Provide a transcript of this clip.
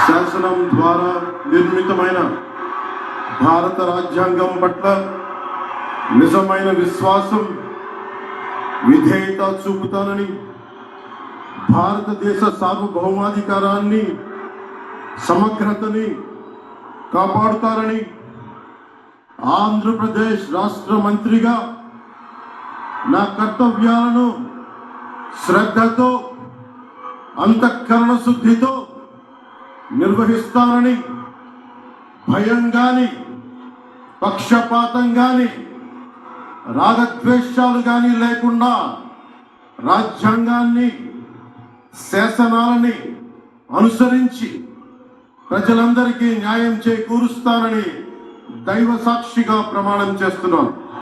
శాసనం ద్వారా నిర్మితమైన భారత రాజ్యాంగం పట్ల నిజమైన విశ్వాసం, విధేయత చూపుతానని, భారతదేశ సార్వభౌమాధికారాన్ని, సమగ్రతని కాపాడుతారని ఆంధ్రప్రదేశ్ రాష్ట్ర మంత్రిగా నా కర్తవ్యాలను శ్రద్ధతో, అంతఃకరణ శుద్ధితో నిర్వహిస్తానని, భయం గాని, పక్షపాతం గాని, రాగద్వేషాలు గాని లేకుండా రాజ్యాంగాన్ని, శాసనాలని అనుసరించి ప్రజలందరికీ న్యాయం చేకూరుస్తానని దైవ సాక్షిగా ప్రమాణం చేస్తున్నాను.